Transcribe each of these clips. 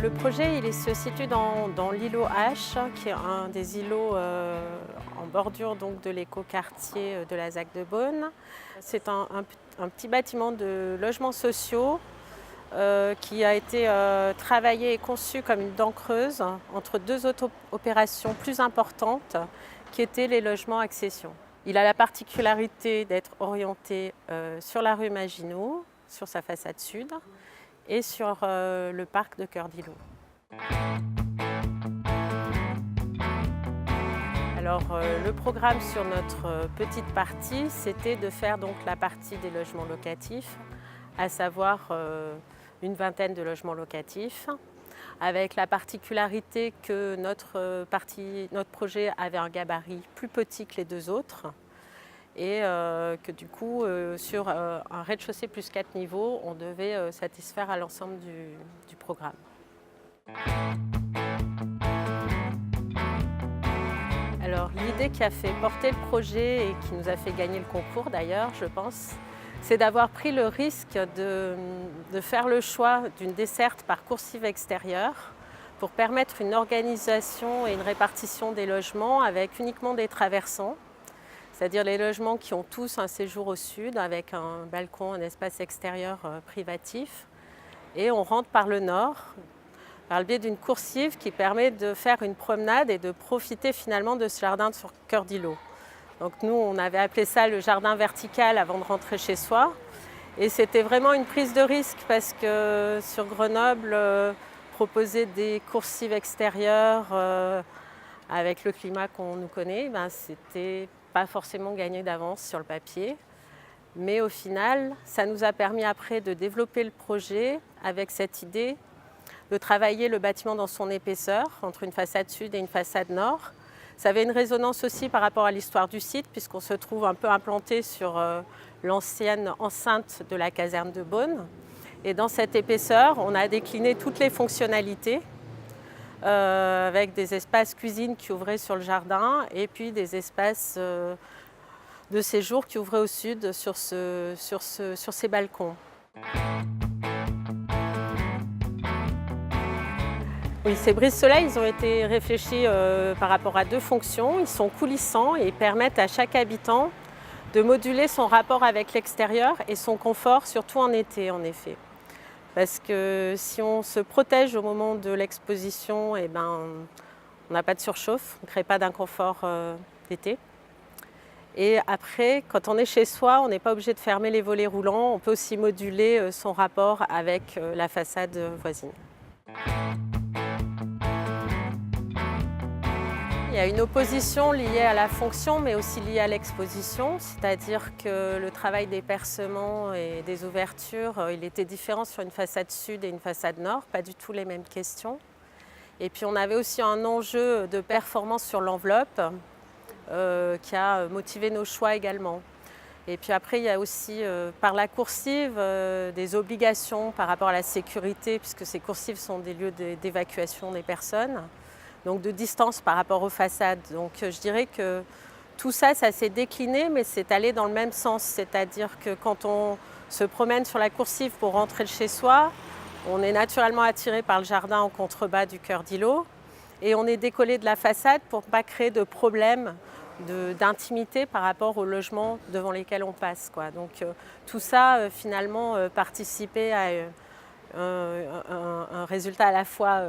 Le projet se situe dans l'îlot H, qui est un des îlots en bordure donc, de l'écoquartier de la ZAC de Beaune. C'est un petit bâtiment de logements sociaux qui a été travaillé et conçu comme une dent creuse entre deux autres opérations plus importantes qui étaient les logements accession. Il a la particularité d'être orienté sur la rue Maginot, sur sa façade sud, et sur le parc de Cœur d'Îlot. Alors le programme sur notre petite partie, c'était de faire donc la partie des logements locatifs, à savoir une vingtaine de logements locatifs, avec la particularité que notre projet avait un gabarit plus petit que les deux autres, et que du coup, sur un rez-de-chaussée plus 4 niveaux, on devait satisfaire à l'ensemble du programme. Alors l'idée qui a fait porter le projet et qui nous a fait gagner le concours d'ailleurs, je pense, c'est d'avoir pris le risque de faire le choix d'une desserte par coursive extérieure pour permettre une organisation et une répartition des logements avec uniquement des traversants. C'est-à-dire les logements qui ont tous un séjour au sud avec un balcon, un espace extérieur privatif. Et on rentre par le nord, par le biais d'une coursive qui permet de faire une promenade et de profiter finalement de ce jardin sur Cœur d'Îlot. Donc nous, on avait appelé ça le jardin vertical avant de rentrer chez soi. Et c'était vraiment une prise de risque parce que sur Grenoble, proposer des coursives extérieures avec le climat qu'on nous connaît, c'était pas forcément gagné d'avance sur le papier. Mais au final, ça nous a permis après de développer le projet avec cette idée de travailler le bâtiment dans son épaisseur, entre une façade sud et une façade nord. Ça avait une résonance aussi par rapport à l'histoire du site, puisqu'on se trouve un peu implanté sur l'ancienne enceinte de la caserne de Beaune. Et dans cette épaisseur, on a décliné toutes les fonctionnalités, avec des espaces cuisine qui ouvraient sur le jardin et puis des espaces de séjour qui ouvraient au sud sur ces balcons. Oui, ces brise-soleil, ils ont été réfléchis par rapport à deux fonctions. Ils sont coulissants et permettent à chaque habitant de moduler son rapport avec l'extérieur et son confort, surtout en été en effet. Parce que si on se protège au moment de l'exposition, on n'a pas de surchauffe, on ne crée pas d'inconfort d'été. Et après, quand on est chez soi, on n'est pas obligé de fermer les volets roulants, on peut aussi moduler son rapport avec la façade voisine. Il y a une opposition liée à la fonction, mais aussi liée à l'exposition, c'est-à-dire que le travail des percements et des ouvertures, il était différent sur une façade sud et une façade nord, pas du tout les mêmes questions. Et puis on avait aussi un enjeu de performance sur l'enveloppe qui a motivé nos choix également. Et puis après, il y a aussi par la coursive des obligations par rapport à la sécurité, puisque ces coursives sont des lieux d'évacuation des personnes. Donc de distance par rapport aux façades. Donc je dirais que tout ça, ça s'est décliné, mais c'est allé dans le même sens. C'est-à-dire que quand on se promène sur la coursive pour rentrer chez soi, on est naturellement attiré par le jardin en contrebas du Cœur d'Îlot et on est décollé de la façade pour ne pas créer de problème d'intimité par rapport aux logements devant lesquels on passe, quoi. Donc tout ça, finalement, participait à un résultat à la fois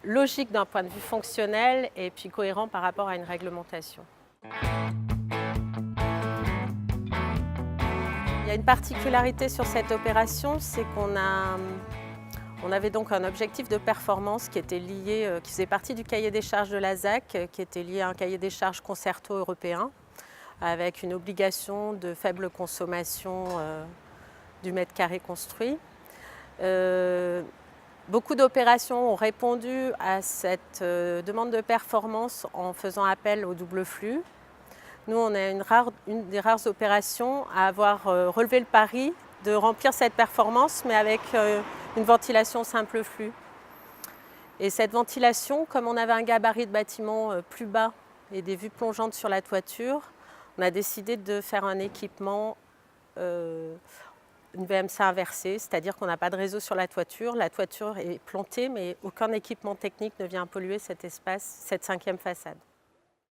logique d'un point de vue fonctionnel et puis cohérent par rapport à une réglementation. Il y a une particularité sur cette opération, c'est qu'on avait donc un objectif de performance qui était lié, qui faisait partie du cahier des charges de la ZAC, qui était lié à un cahier des charges concerto européen, avec une obligation de faible consommation du mètre carré construit. Beaucoup d'opérations ont répondu à cette demande de performance en faisant appel au double flux. Nous, on est une des rares opérations à avoir relevé le pari de remplir cette performance, mais avec une ventilation simple flux. Et cette ventilation, comme on avait un gabarit de bâtiment plus bas et des vues plongeantes sur la toiture, on a décidé de faire un équipement une VMC inversée, c'est-à-dire qu'on n'a pas de réseau sur la toiture est plantée, mais aucun équipement technique ne vient polluer cet espace, cette cinquième façade.